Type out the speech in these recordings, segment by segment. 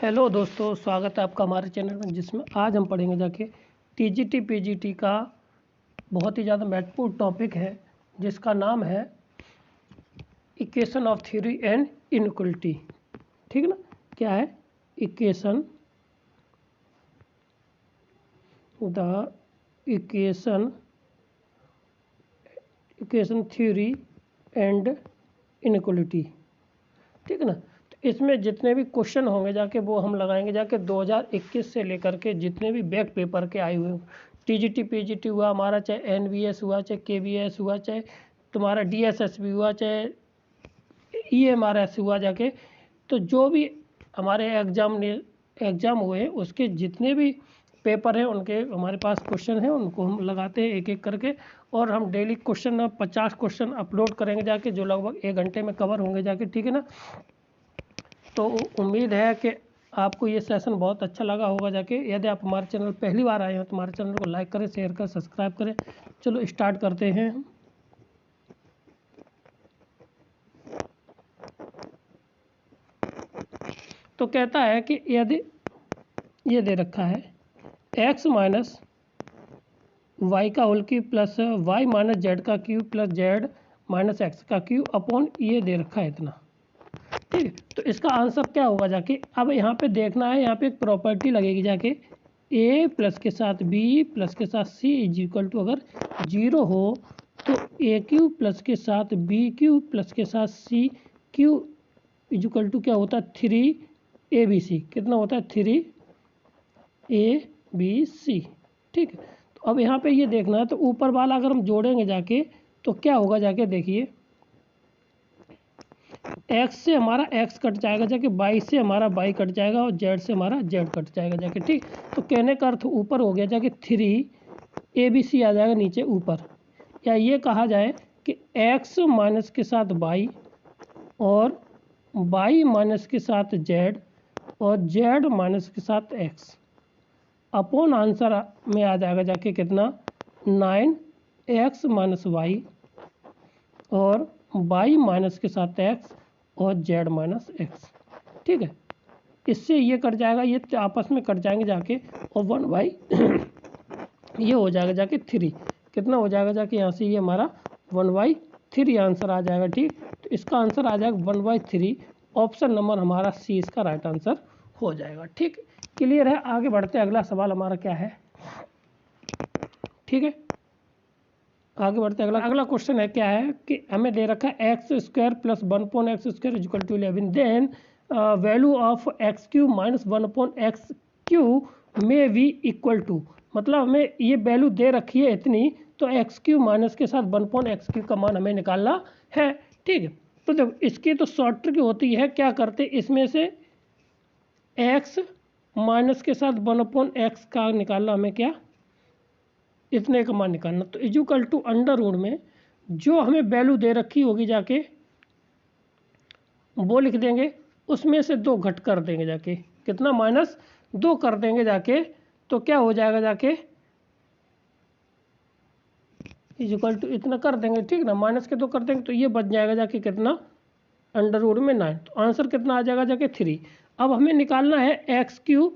Hello दोस्तों, स्वागत है आपका हमारे चैनल में, जिसमें आज हम पढ़ेंगे जाके टीजीटी पीजीटी का बहुत ही ज़्यादा महत्वपूर्ण टॉपिक है, जिसका नाम है equation of theory and inequality. ठीक है ना। क्या है? Equation theory and inequality. ठीक है ना। तो इसमें जितने भी क्वेश्चन होंगे जाके वो हम लगाएंगे जाके 2021 से लेकर के जितने भी बैक पेपर के आए हुए हैं, टीजीटी पीजीटी हुआ हमारा, चाहे एनवीएस हुआ, चाहे केवीएस हुआ, चाहे तुम्हारा डीएसएसबी हुआ, चाहे ईएमआरएस हुआ जाके, तो जो भी हमारे एग्ज़ाम हुए हैं उसके जितने भी पेपर हैं उनके हमारे पास क्वेश्चन हैं, उनको हम लगाते हैं एक एक करके। और हम डेली क्वेश्चन 50 क्वेश्चन अपलोड करेंगे जाके, जो लगभग 1 घंटे में कवर होंगे जाके। ठीक है ना। तो उम्मीद है कि आपको ये सेशन बहुत अच्छा लगा होगा जाके। यदि आप हमारे चैनल पहली बार आए हैं तो हमारे चैनल को लाइक करें, शेयर करें, सब्सक्राइब करें। चलो स्टार्ट करते हैं। तो कहता है कि यदि ये दे रखा है x माइनस वाई का whole cube plus y minus z का cube plus z minus x का क्यूब अपॉन ये दे रखा है इतना। ठीक है। तो इसका आंसर क्या होगा जाके, अब यहाँ पे देखना है, यहाँ पे एक प्रॉपर्टी लगेगी जाके, a प्लस के साथ b प्लस के साथ c इज इक्वल टू अगर 0 हो तो a क्यूब प्लस के साथ b क्यूब प्लस के साथ c cube is equal to क्या होता है 3abc। कितना होता है 3abc। ठीक है। तो अब यहाँ पे ये देखना है, तो ऊपर वाला अगर हम जोड़ेंगे जाके तो क्या होगा जाके, देखिए x से हमारा x कट जाएगा जाके, y से हमारा y कट जाएगा और z से हमारा z कट जाएगा जाके। ठीक। तो कहने का अर्थ ऊपर हो गया जाके 3abc आ जाएगा नीचे ऊपर, या ये कहा जाए कि x माइनस के साथ y और y माइनस के साथ z और z माइनस के साथ x अपॉन आंसर में आ जाएगा जाके कितना 9x माइनस y और y माइनस के साथ x और z माइनस x। ठीक है। इससे ये कट जाएगा, ये आपस में कट जाएंगे जाके, और 1/, ये हो जाएगा जाके 3। कितना हो जाएगा जाके, यहाँ से ये हमारा 1/3 आंसर आ जाएगा। ठीक। तो इसका आंसर आ जाएगा 1/3। ऑप्शन नंबर हमारा सी इसका राइट आंसर हो जाएगा। ठीक। क्लियर है। आगे बढ़ते हैं। अगला सवाल हमारा क्या है। ठीक है। आगे बढ़ते हैं। अगला क्वेश्चन है, क्या है कि हमें दे रखा है x square plus 1/x² equal to 11, then value of x cube minus 1/x³ में भी इक्वल टू, मतलब हमें ये वैल्यू दे रखी है इतनी, तो x³ माइनस के साथ 1/x³ का मान हमें निकालना है। ठीक है। तो देखो इसकी तो शॉर्ट ट्रिक होती है, क्या करते इसमें से x माइनस के साथ 1/x का निकालना, हमें क्या इतने का मान निकालना। तो इक्वल टू अंडर रूट में जो हमें वैल्यू दे रखी होगी जाके वो लिख देंगे, उसमें से 2 घट कर देंगे जाके, कितना -2 कर देंगे जाके, तो क्या हो जाएगा जाके इक्वल टू इतना कर देंगे। ठीक ना, माइनस के 2 कर देंगे तो ये बच जाएगा जाके कितना अंडर रूट में 9। तो आंसर कितना आ जाएगा जाके 3। अब हमें निकालना है x³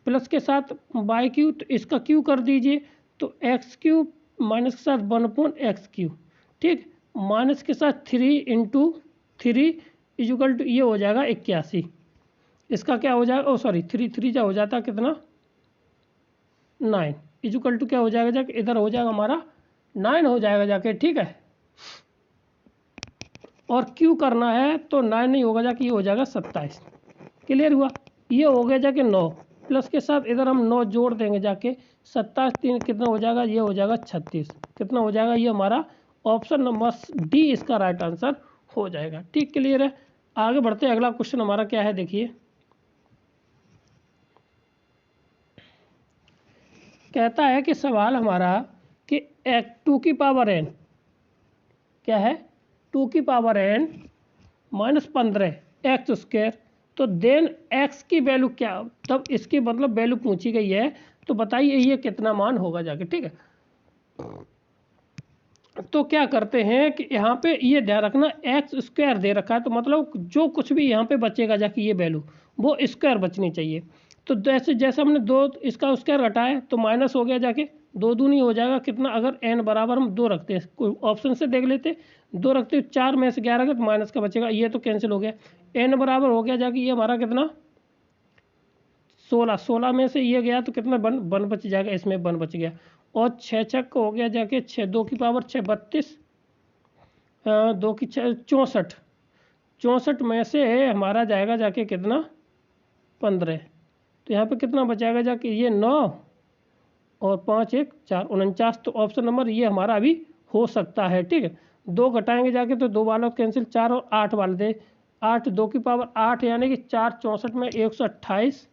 प्लस के साथ y³, तो इसका क्यू कर दीजिए, तो x³ माइनस के साथ 1/x³। ठीक। माइनस के साथ 3 × 3 इक्वल टू ये हो जाएगा 81। इसका क्या हो जाएगा, सॉरी 3 जा हो जाता कितना 9 इक्वल टू क्या हो जाएगा जाके, इधर हो जाएगा हमारा 9 हो जाएगा जाके। ठीक है। और क्यू करना है तो 9 नहीं होगा जाके, ये हो जाएगा 27। क्लियर हुआ। ये हो गया जाके 9 प्लस के साथ इधर हम 9 जोड़ देंगे जाके, 27 3 कितना हो जाएगा, ये हो जाएगा 36। कितना हो जाएगा, ये हमारा ऑप्शन नंबर डी इसका राइट आंसर हो जाएगा। ठीक। क्लियर है। आगे बढ़ते हैं। अगला क्वेश्चन हमारा क्या है, देखिए कहता है कि सवाल हमारा कि 2 की पावर n क्या है, 2 की पावर n माइनस 15 x², तो देन x की वैल्यू क्या, तब इसकी मतलब वैल्यू पूछी गई है, तो बताइए ये कितना मान होगा जाके। ठीक है। तो क्या करते हैं कि यहाँ पे ये ध्यान रखना एक्स स्क्वायर दे रखा है, तो मतलब जो कुछ भी यहाँ पे बचेगा जाके ये वैल्यू वो स्क्वायर बचनी चाहिए। तो जैसे जैसे हमने दो इसका स्क्वायर घटाया तो माइनस हो गया जाके, दो दूनी हो जाएगा कितना, अगर n बराबर हम 2 रखते हैं, कोई ऑप्शन से देख लेते, 2 रखते 4 में से 11 का तो माइनस का बचेगा, ये तो कैंसिल हो गया। n बराबर हो गया जाके ये हमारा कितना 16, 16 में से ये गया तो कितना वन बच जाएगा, इसमें वन बच गया। और 6 छक हो गया जाके 6, 2 की पावर 6 32, 2 की 6 64, 64 में से हमारा जाएगा जाके कितना 15। तो यहाँ पे कितना बचाएगा जाके ये 9 और 5 1 4 49। तो ऑप्शन नंबर ये हमारा अभी हो सकता है। ठीक है, 2 घटाएंगे जाके तो 2 वाला कैंसिल, 4 और 8 वाले दे, 8 2 की पावर 8 यानी कि 4 64 में 128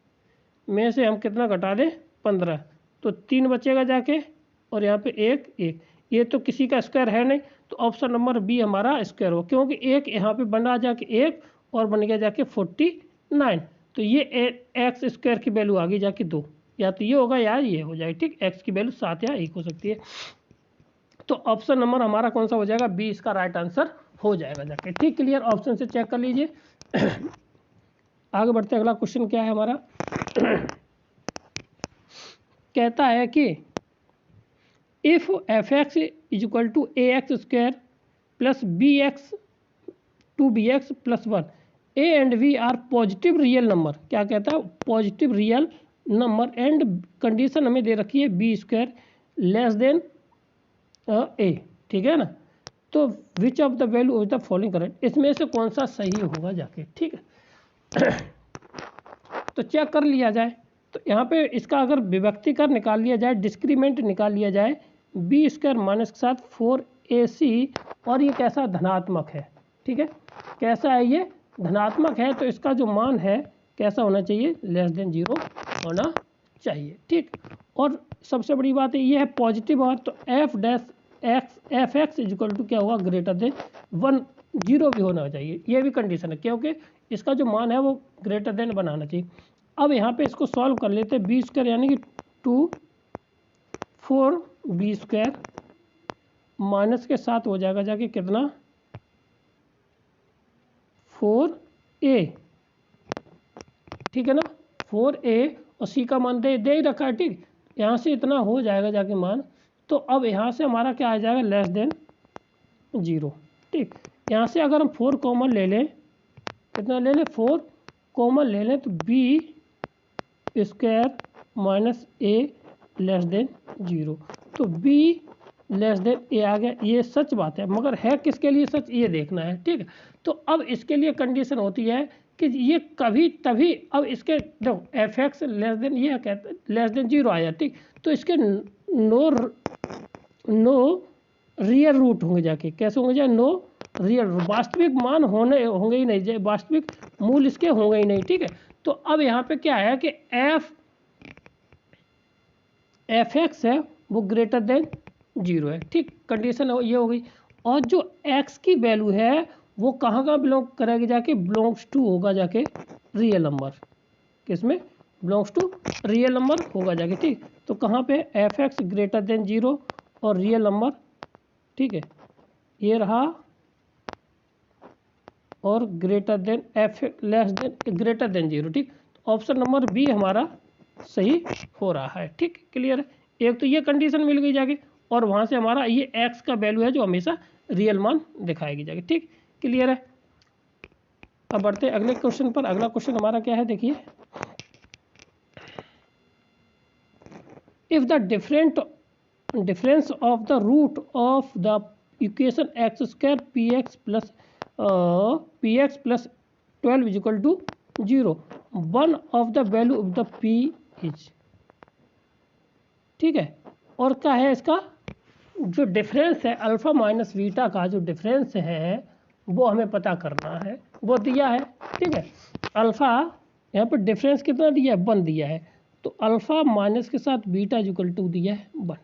में से हम कितना घटा दें 15, तो 3 बचेगा जाके, और यहाँ पे 1 1, ये तो किसी का स्क्वायर है नहीं, तो ऑप्शन नंबर बी हमारा स्क्वायर हो, क्योंकि एक यहाँ पे बना जाके 1 और बन गया जाके 49। तो ये एक्स स्क्वायर की वैल्यू आ गई जाके 2, या तो ये होगा या ये हो जाएगा। ठीक, एक्स की वैल्यू 7 या 1 हो सकती है। तो ऑप्शन नंबर हमारा कौन सा हो जाएगा, बी इसका राइट आंसर हो जाएगा जाके। ठीक, क्लियर, ऑप्शन से चेक कर लीजिए। आगे बढ़ते, अगला क्वेश्चन क्या है हमारा। कहता है कि if f x is equal to a x square plus b x 2bx plus 1, a and b are positive real number. क्या कहता है, positive real number, and condition हमें दे रखी है b square less than a. ठीक है ना, तो which of the value of the following correct, इसमें से कौन सा सही होगा जाके। ठीक है, तो चेक कर लिया जाए। तो यहाँ पे इसका अगर विभक्तिकर निकाल लिया जाए, डिस्क्रीमेंट निकाल लिया जाए, बी स्क्वायर माइनस के साथ 4ac, और ये कैसा धनात्मक है। ठीक है, कैसा है ये धनात्मक है, तो इसका जो मान है कैसा होना चाहिए, लेस देन 0 होना चाहिए। ठीक, और सबसे बड़ी बात ये है पॉजिटिव, और तो एफ एक्स इजिकल टू क्या होगा, ग्रेटर देन 1, 0 भी होना चाहिए, ये भी कंडीशन है, क्योंकि इसका जो मान है वो ग्रेटर देन बनाना चाहिए। अब यहाँ पे इसको सॉल्व कर लेते हैं, बी स्क्वायर यानी कि 2 4b स्क्वायर माइनस के साथ हो जाएगा जाके कितना 4a। ठीक है ना, 4a, और c का मान दे ही रखा है। ठीक, यहाँ से इतना हो जाएगा जाके मान, तो अब यहाँ से हमारा क्या आ जाएगा, लेस देन 0। ठीक, यहाँ से अगर हम 4 कॉमन ले लें, कितना ले लें 4 कॉमन ले लें, तो b square minus a less than 0, तो b लेस देन ए आ गया। ये सच बात है, मगर है किसके लिए सच, ये देखना है। ठीक है, तो अब इसके लिए कंडीशन होती है कि ये कभी तभी, अब इसके देखो एफ एक्स लेस देन, ये कहते हैं लेस देन 0 आया। ठीक, तो इसके नो रियल रूट होंगे जाके, कैसे होंगे जाए, नो रियल, वास्तविक मान होंगे ही नहीं, वास्तविक मूल इसके होंगे ही नहीं। ठीक है, तो अब यहाँ पे क्या है कि एफ एक्स है वो ग्रेटर देन 0 है। ठीक, कंडीशन ये हो गई। और जो x की वैल्यू है वो कहाँ का बिलोंग करेगी जाके, बिलोंग्स टू होगा जाके रियल नंबर, किसमें बिलोंग्स टू रियल नंबर होगा जाके। ठीक, तो कहाँ पे एफ एक्स ग्रेटर देन 0 और रियल नंबर। ठीक है, ये रहा, और greater than F less than greater than 0। ठीक, ऑप्शन नंबर बी हमारा सही हो रहा है। ठीक, क्लियर है, एक तो ये कंडीशन मिल गई जाके, और वहाँ से हमारा ये x का वैल्यू है जो हमेशा रियल मान दिखाएगी जाके। ठीक, क्लियर है। अब बढ़ते हैं अगले क्वेश्चन पर। अगला क्वेश्चन हमारा क्या है, देखिए, if the difference of the root of the equation x square p x plus 12 is equal to 0, one of the value of the p is. ठीक है, और क्या है इसका जो डिफरेंस है, अल्फ़ा माइनस बीटा का जो डिफरेंस है वो हमें पता करना है, वो दिया है। ठीक है, अल्फ़ा यहाँ पर डिफरेंस कितना दिया है, 1 दिया है, तो अल्फ़ा माइनस के साथ बीटा इक्वल टू दिया है 1,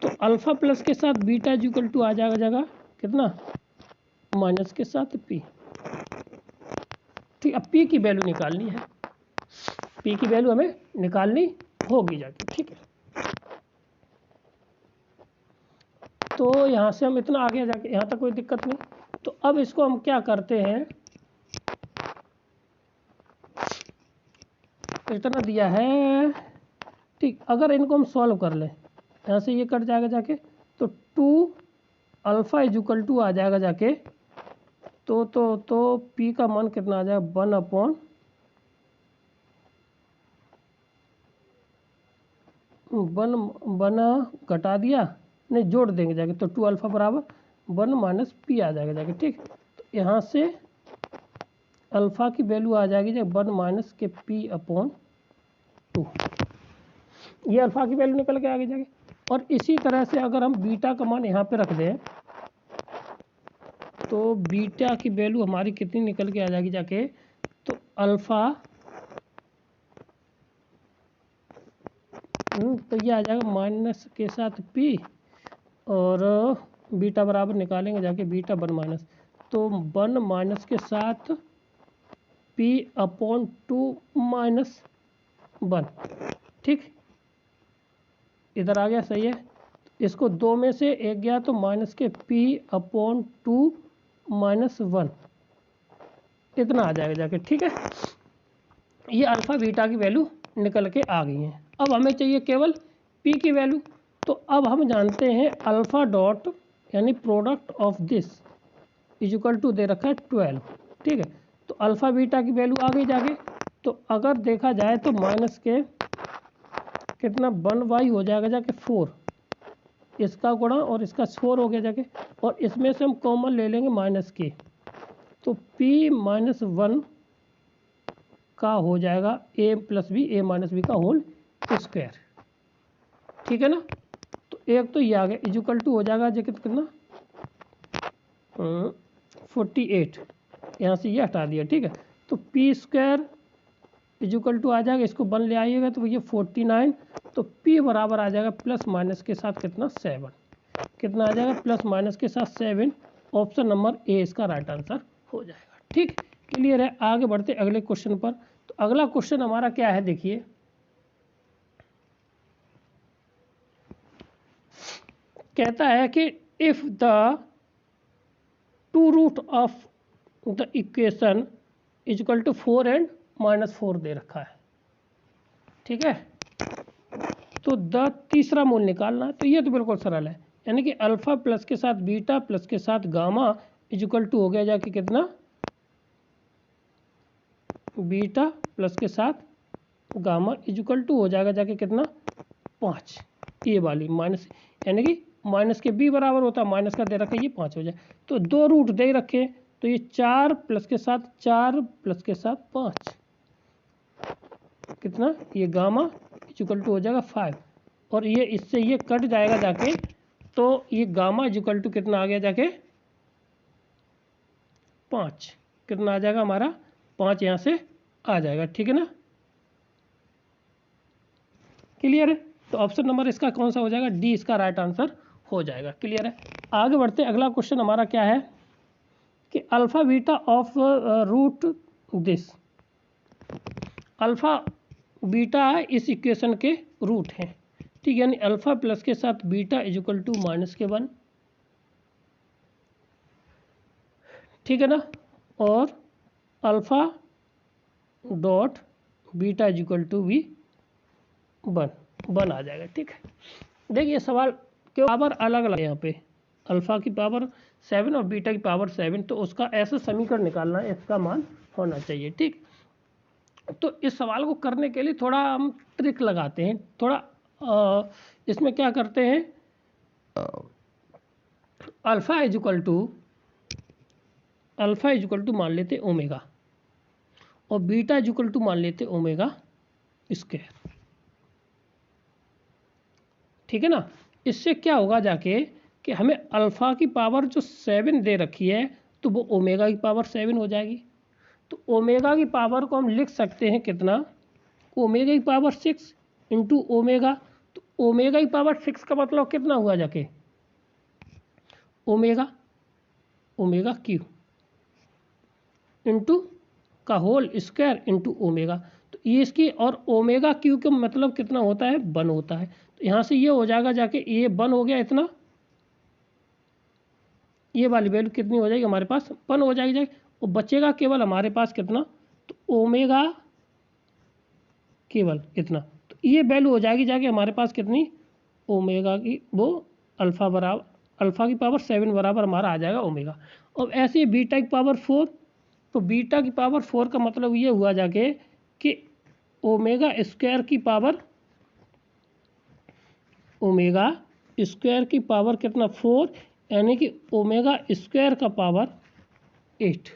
तो अल्फ़ा प्लस के साथ बीटा इक्वल टू आ जाएगा कितना, माइनस के साथ p। ठीक, अब p की वैल्यू निकालनी है, p की वैल्यू हमें निकालनी होगी जाके। ठीक है, तो यहाँ से हम इतना आगे जाके यहाँ तक कोई दिक्कत नहीं। तो अब इसको हम क्या करते हैं, इतना दिया है ठीक। अगर इनको हम सॉल्व कर लें, यहाँ से ये कट जाएगा जाके, तो 2 अल्फ़ा इज इक्वल टू आ जाएगा जाके, तो पी का मान कितना आ जाएगा 1/1 घटा दिया, नहीं जोड़ देंगे जाके, तो 2 अल्फ़ा बराबर 1 माइनस पी आ जाएगा जाके ठीक। तो यहाँ से अल्फ़ा की वैल्यू आ जाएगी जब 1 माइनस के p/2, ये अल्फ़ा की वैल्यू निकल के आगे जाके। और इसी तरह से अगर हम बीटा का मान यहाँ पे रख दें, तो बीटा की वैल्यू हमारी कितनी निकल के आ जाएगी जाके, तो अल्फ़ा तो ये आ जाएगा माइनस के साथ p, और बीटा बराबर निकालेंगे जाके बीटा 1 माइनस, तो 1 माइनस के साथ p/2 माइनस 1 ठीक। इधर आ गया, सही है। इसको 2 में से 1 गया तो माइनस के p/2 माइनस 1 इतना आ जाएगा जाके ठीक है। ये अल्फ़ा बीटा की वैल्यू निकल के आ गई है। अब हमें चाहिए केवल p की वैल्यू। तो अब हम जानते हैं अल्फ़ा डॉट यानी product of this is equal to दे रखा है 12 ठीक है। तो अल्फ़ा बीटा की वैल्यू आ गई जाके। तो अगर देखा जाए तो माइनस के कितना 1/, हो जाएगा जाके 4, इसका गुणा और इसका 4 हो गया जाके, और इसमें से हम कॉमन ले लेंगे माइनस के, तो p माइनस 1 का हो जाएगा a plus b, a minus b का होल स्क्वायर ठीक है ना। तो एक तो ये आ गया इज इक्वल टू हो जाएगा जो कितना 48, यहाँ से ये हटा दिया ठीक है। तो p square is equal to आ जाएगा, इसको 1 ले आइएगा तो ये 49, तो p बराबर आ जाएगा प्लस माइनस के साथ कितना 7, कितना आ जाएगा प्लस माइनस के साथ 7। ऑप्शन नंबर ए इसका राइट आंसर हो जाएगा ठीक। क्लियर है। आगे बढ़ते अगले क्वेश्चन पर। तो अगला क्वेश्चन हमारा क्या है, देखिए कहता है कि if the two root of the equation is equal to 4 and -4 दे रखा है ठीक है। तो द तीसरा मूल निकालना है। तो ये तो बिल्कुल सरल है, यानी कि अल्फ़ा प्लस के साथ बीटा प्लस के साथ गामा इज इक्वल टू हो गया जाके कितना, बीटा प्लस के साथ गामा इज इक्वल टू हो जाएगा जाके कितना 5, ये वाली माइनस, यानी कि माइनस के b बराबर होता है, माइनस का दे रखा है ये 5 हो जाए। तो 2 रूट दे रखे, तो ये 4 प्लस के साथ 4 प्लस के साथ 5 कितना, ये गामा इज इक्वल टू हो जाएगा 5, और ये इससे ये कट जाएगा जाके, तो ये गामा इज इक्वल टू कितना आ गया जाके 5, कितना आ जाएगा हमारा 5 यहाँ से आ जाएगा ठीक है ना। क्लियर है। तो ऑप्शन नंबर इसका कौन सा हो जाएगा, डी इसका राइट आंसर हो जाएगा। क्लियर है। आगे बढ़ते अगला क्वेश्चन हमारा क्या है कि alpha beta of root this, alpha beta इस इक्वेशन के रूट हैं ठीक, यानी अल्फ़ा प्लस के साथ beta is equal to minus के 1 ठीक है ना, और alpha dot beta is equal to भी 1 आ जाएगा ठीक है। देखिए सवाल के पावर अलग अलग है, यहाँ पे अल्फ़ा की पावर 7 और बीटा की पावर 7, तो उसका ऐसा समीकरण निकालना है, इसका मान होना चाहिए ठीक। तो इस सवाल को करने के लिए थोड़ा हम ट्रिक लगाते हैं, थोड़ा इसमें क्या करते हैं, अल्फ़ा इज इक्वल टू मान लेते ओमेगा, और बीटा इज इक्वल टू मान लेते ओमेगा स्क्वायर ठीक है ना। इससे क्या होगा जाके कि हमें अल्फ़ा की पावर जो 7 दे रखी है, तो वो ओमेगा की पावर 7 हो जाएगी। तो ओमेगा की पावर को हम लिख सकते हैं कितना, ओमेगा की पावर 6 इंटू ओमेगा, तो ओमेगा की पावर 6 का मतलब कितना हुआ जाके ओमेगा क्यू इंटू का होल स्क्वायर इंटू ओमेगा। तो ये इसकी, और ओमेगा क्यू का मतलब कितना होता है 1 होता है। तो यहाँ से ये हो जाएगा जाके ये 1 हो गया इतना, ये वाली वैल्यू कितनी हो जाएगी हमारे पास 1 हो जाएगी और बचेगा केवल हमारे पास कितना, तो ओमेगा केवल इतना, तो ये वैल्यू हो जाएगी जाके हमारे पास कितनी, ओमेगा की वो अल्फ़ा बराबर अल्फ़ा की पावर 7 बराबर हमारा आ जाएगा ओमेगा। अब ऐसे ही बीटा की पावर 4, तो बीटा की पावर 4 का मतलब ये हुआ जाके कि ओमेगा स्क्वायर की पावर कितना 4, यानी कि ओमेगा स्क्वायर का पावर 8,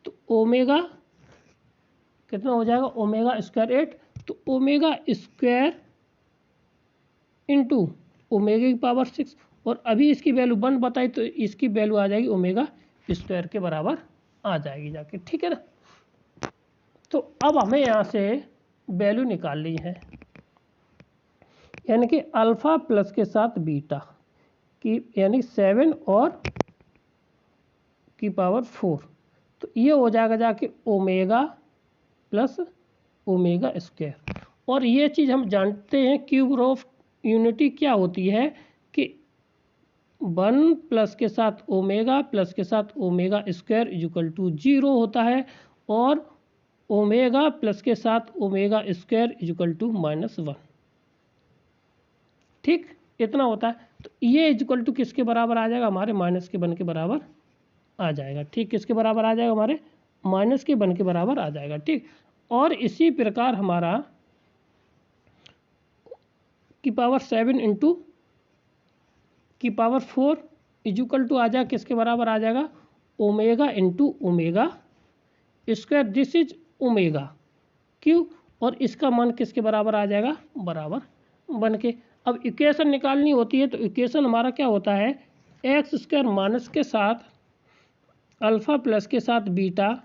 तो ओमेगा कितना हो जाएगा, ओमेगा स्क्वायर 8, तो ओमेगा स्क्वायर इंटू ओमेगा की पावर 6, और अभी इसकी वैल्यू 1 बताई तो इसकी वैल्यू आ जाएगी ओमेगा स्क्वायर के बराबर आ जाएगी जाके, ठीक है ना। तो अब हमें यहाँ से वैल्यू निकालनी है, यानी कि अल्फ़ा प्लस के साथ बीटा की, यानी 7 और की पावर 4, तो ये हो जाएगा जाके ओमेगा प्लस ओमेगा स्क्वायर। और ये चीज़ हम जानते हैं क्यूब ऑफ यूनिटी क्या होती है कि 1 प्लस के साथ ओमेगा प्लस के साथ ओमेगा स्क्वायर इक्वल टू 0 होता है, और ओमेगा प्लस के साथ ओमेगा स्क्वायर इक्वल टू -1, ठीक, इतना होता है। तो ये इक्वल टू किसके बराबर आ जाएगा, हमारे -1 के बराबर आ जाएगा, ठीक, किसके बराबर आ जाएगा, हमारे -1 के बराबर आ जाएगा, ठीक। और इसी प्रकार हमारा की पावर 7 इंटू की पावर 4 इक्वल टू आ जाएगा किसके बराबर आ जाएगा, omega into omega square, this is omega क्यों, और इसका मान किसके बराबर आ जाएगा, बराबर 1 के। अब इक्वेशन निकालनी होती है, तो इक्वेशन हमारा क्या होता है, एक्स स्क्वायर माइनस के साथ अल्फ़ा प्लस के साथ बीटा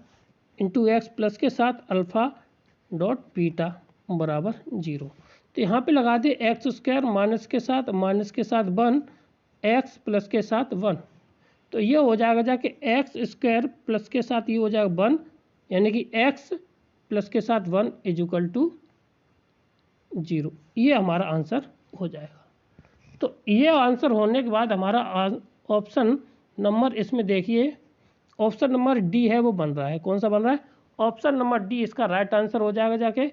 इंटू एक्स प्लस के साथ अल्फ़ा डॉट बीटा बराबर 0। तो यहाँ पे लगा दे एक्स स्क्वायर माइनस के साथ 1 एक्स प्लस के साथ 1, तो ये हो जाएगा जाके एक्स स्क्वायर प्लस के साथ ये हो जाएगा 1, यानी कि एक्स प्लस के साथ 1 इक्वल टू 0, ये हमारा आंसर हो जाएगा। तो ये आंसर होने के बाद हमारा ऑप्शन नंबर, इसमें देखिए ऑप्शन नंबर डी है वो बन रहा है, कौन सा बन रहा है, ऑप्शन नंबर डी इसका राइट आंसर हो जाएगा जाके।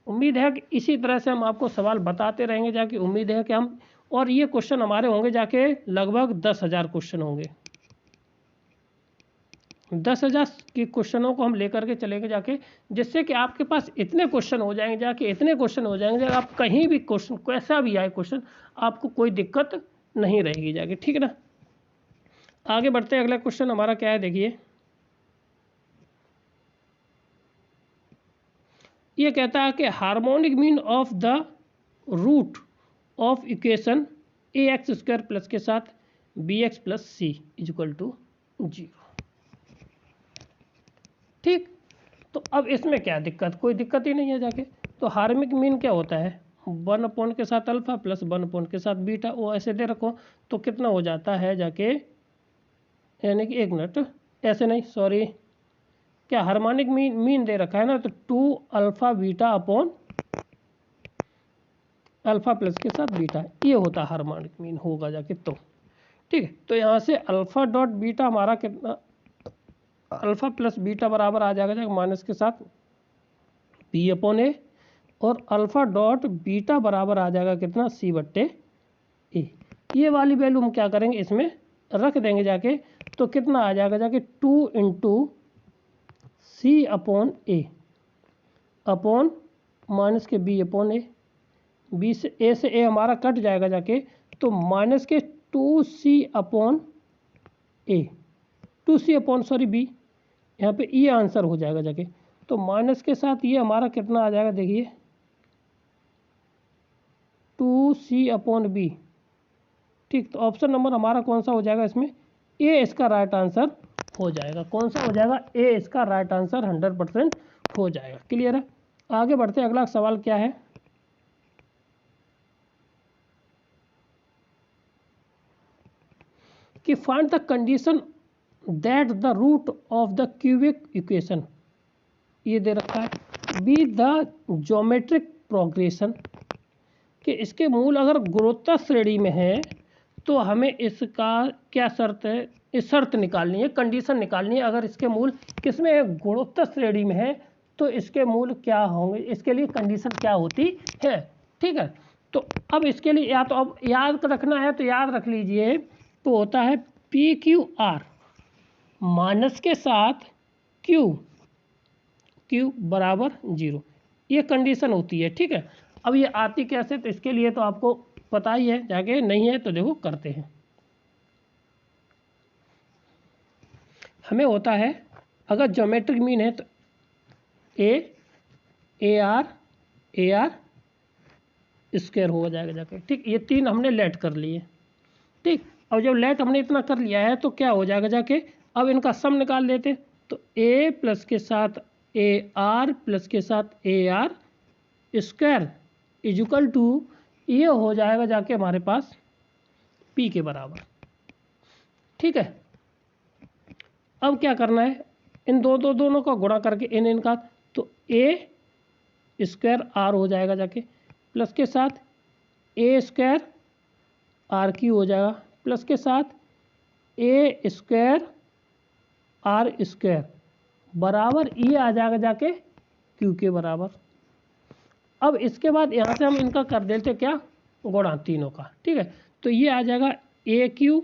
उम्मीद है कि इसी तरह से हम आपको सवाल बताते रहेंगे जाके, उम्मीद है कि हम, और ये क्वेश्चन हमारे होंगे जाके लगभग 10,000 क्वेश्चन होंगे, 10,000 के क्वेश्चनों को हम लेकर के चलेंगे जाके, जिससे कि आपके पास इतने क्वेश्चन हो जाएंगे जाके, इतने क्वेश्चन हो जाएंगे आप कहीं भी क्वेश्चन कैसा भी आए क्वेश्चन आपको कोई दिक्कत नहीं रहेगी जाके, ठीक है ना। आगे बढ़ते हैं, अगला क्वेश्चन हमारा क्या है देखिए, ये कहता है कि harmonic mean of the root of equation a x square plus के साथ b x plus c equal to 0, ठीक। तो अब इसमें क्या दिक्कत, कोई दिक्कत ही नहीं है जाके। तो हार्मोनिक मीन क्या होता है, 1 के साथ अल्फा प्लस 1 के साथ बीटा, वो ऐसे दे रखो, तो कितना हो जाता है जाके, यानी कि 1 मिनट, ऐसे नहीं सॉरी, क्या हार्मोनिक मीन दे रखा है ना, तो 2 alpha beta upon alpha plus के साथ बीटा, ये होता है हार्मोनिक मीन होगा जाके, तो ठीक है। तो यहाँ से अल्फा डॉट बीटा हमारा कितना, अल्फा प्लस बीटा बराबर आ जाएगा माइनस के साथ पी अपॉन ए, और अल्फा डॉट बीटा बराबर आ जाएगा कितना, सी बट्टे ए। ये वाली वैल्यू हम क्या करेंगे, इसमें रख देंगे जाके, तो कितना आ जाएगा जाके 2 इंटू सी अपॉन ए अपॉन माइनस के बी अपॉन ए, बी से ए हमारा कट जाएगा जाके, तो माइनस के 2c अपॉन ए, 2c अपॉन सॉरी बी, यहाँ पे ये आंसर हो जाएगा जाके। तो माइनस के साथ ये हमारा कितना आ जाएगा देखिए, 2c अपॉन बी, ठीक। तो ऑप्शन नंबर हमारा कौन सा हो जाएगा इसमें, ए इसका राइट आंसर हो जाएगा, कौन सा हो जाएगा, ए इसका राइट आंसर 100% हो जाएगा, क्लियर है। आगे बढ़ते हैं, अगला सवाल क्या है, कि find the condition that the root of the cubic equation, ये दे रखा है, बी द ज्योमेट्रिक प्रोग्रेशन, कि इसके मूल अगर गुरुत्वाकार श्रेणी में है तो हमें इसका क्या शर्त है, इस शर्त निकालनी है, कंडीशन निकालनी है। अगर इसके मूल किसमें गुणोत्तर श्रेणी में है तो इसके मूल क्या होंगे, इसके लिए कंडीशन क्या होती है। ठीक है, तो अब इसके लिए या तो अब याद रखना है तो याद रख लीजिए, तो होता है पी क्यू आर माइनस के साथ क्यू बराबर 0, ये कंडीशन होती है। ठीक है, अब ये आती कैसे, तो इसके लिए तो आपको पता ही है, जाके नहीं है तो देखो करते हैं। हमें होता है अगर ज्योमेट्रिक मीन है तो ए आर स्क्वायर हो जाएगा जाके। ठीक, ये तीन हमने लेट कर लिए। ठीक, और जब लेट हमने इतना कर लिया है तो क्या हो जाएगा जाके, अब इनका सम निकाल लेते, तो ए प्लस के साथ ए आर प्लस के साथ a r square equal to, ये हो जाएगा जाके हमारे पास पी के बराबर। ठीक है, अब क्या करना है, इन दोनों का गुणा करके इनका, तो ए स्क्वायर आर हो जाएगा जाके प्लस के साथ ए स्क्वायर आर क्यू हो जाएगा प्लस के साथ ए स्क्वायर आर स्क्वायर बराबर ये आ जाएगा जाके क्यू के बराबर। अब इसके बाद यहाँ से हम इनका कर देते क्या, गुणा तीनों का। ठीक है, तो ये आ जाएगा ए क्यू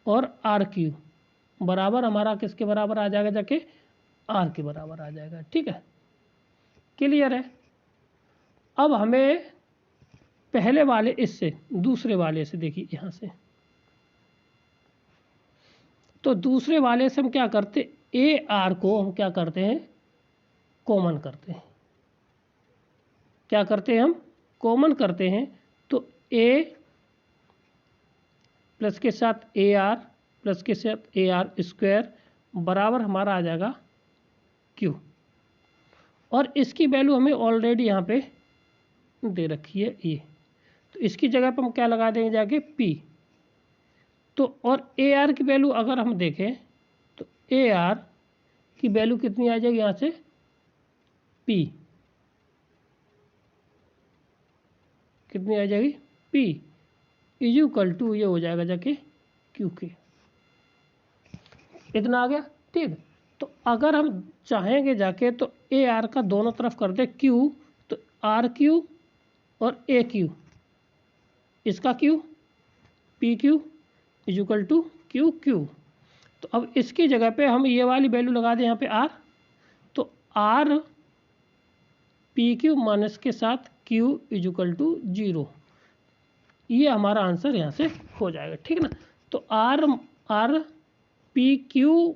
और आर क्यू बराबर हमारा किसके बराबर आ जाएगा जाके, आर के बराबर आ जाएगा। ठीक है, क्लियर है। अब हमें पहले वाले इससे दूसरे वाले से देखिए यहाँ से, तो दूसरे वाले से हम क्या करते, ए आर को हम क्या करते हैं, कॉमन करते हैं। क्या करते हैं हम, कॉमन करते हैं, तो ए प्लस के साथ ए आर प्लस के साथ ए आर स्क्वायर बराबर हमारा आ जाएगा क्यू, और इसकी वैल्यू हमें ऑलरेडी यहाँ पे दे रखी है ये, तो इसकी जगह पर हम क्या लगा देंगे जाके पी। तो और ए आर की वैल्यू अगर हम देखें तो ए आर की वैल्यू कितनी आ जाएगी यहाँ से, पी कितनी आ जाएगी, पी इक्वल टू ये हो जाएगा जाके क्यू के, इतना आ गया। ठीक, तो अगर हम चाहेंगे जाके तो ए आर का दोनों तरफ कर दे क्यू, तो आर क्यू और ए क्यू, इसका q p q equal to q q. तो अब इसकी जगह पे हम ये वाली वैल्यू लगा दें यहाँ पे आर, तो आर पी क्यू माइनस के साथ क्यू इक्वल टू 0, ये हमारा आंसर यहाँ से हो जाएगा। ठीक ना, तो आर पी क्यू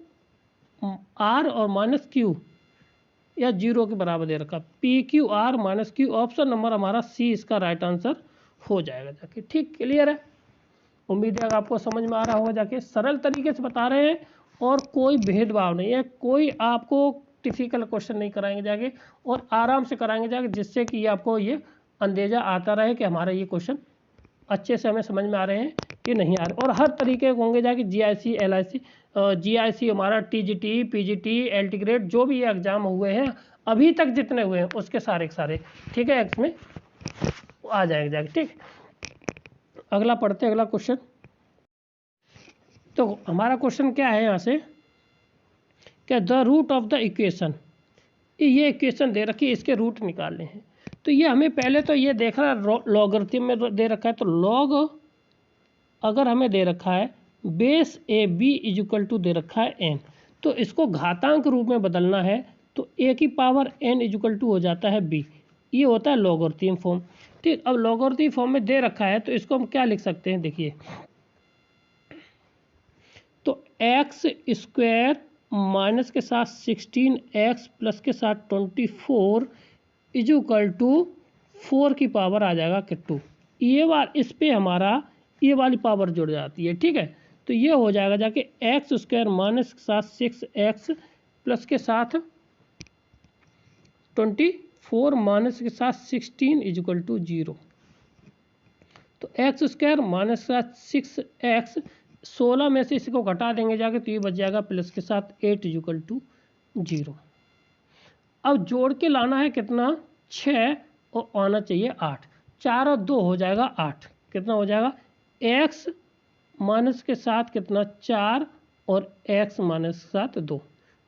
आर और माइनस क्यू या 0 के बराबर दे रखा, P Q R minus Q, option number हमारा सी इसका राइट आंसर हो जाएगा जाके। ठीक, क्लियर है। उम्मीद है आपको समझ में आ रहा होगा जाके, सरल तरीके से बता रहे हैं और कोई भेदभाव नहीं है, कोई आपको डिफिकल्ट क्वेश्चन नहीं कराएंगे जाके, और आराम से कराएंगे जाके, जिससे कि आपको ये अंदेजा आता रहे कि हमारा ये क्वेश्चन अच्छे से हमें समझ में आ रहे हैं कि नहीं आ रहे। और हर तरीके के होंगे जाके, GIC LIC GIC हमारा TGT PGT LT ग्रेड जो भी एग्जाम हुए हैं अभी तक जितने हुए हैं उसके सारे के सारे, ठीक है, इसमें आ जाएंगे जाके। ठीक, अगला पढ़ते हैं, अगला क्वेश्चन। तो हमारा क्वेश्चन क्या है यहाँ से, क्या the root of the equation, ये इक्वेशन दे रखी है, इसके रूट निकालने हैं। तो ये हमें पहले तो ये देख रहा है लॉगरिथम में दे रखा है, तो लॉग अगर हमें दे रखा है base a b equal to दे रखा है एन, तो इसको घातांक रूप में बदलना है, तो ए की पावर एन इक्वल टू हो जाता है बी, ये होता है लॉगरिथम फॉर्म। ठीक, अब लॉगरिथम फॉर्म में दे रखा है तो इसको हम क्या लिख सकते हैं, देखिए, तो एक्स स्क्वायर माइनस के साथ 16x प्लस के साथ 24 इक्वल टू 4 की पावर आ जाएगा कि 2, ये बार इस पे हमारा ये वाली पावर जुड़ जाती है। ठीक है, तो ये हो जाएगा जाके एक्स स्क्वायर माइनस के साथ 6x प्लस के साथ 24 माइनस के साथ 16 इक्वल टू 0, तो एक्स स्क्वायर माइनस के साथ 6x 16 में से इसको घटा देंगे जाके, तो ये बच जाएगा प्लस के साथ 8 इक्वल टू 0। अब जोड़ के लाना है कितना, 6 और आना चाहिए 8, 4 और 2 हो जाएगा 8, कितना हो जाएगा, x माइनस के साथ कितना 4 और x माइनस के साथ 2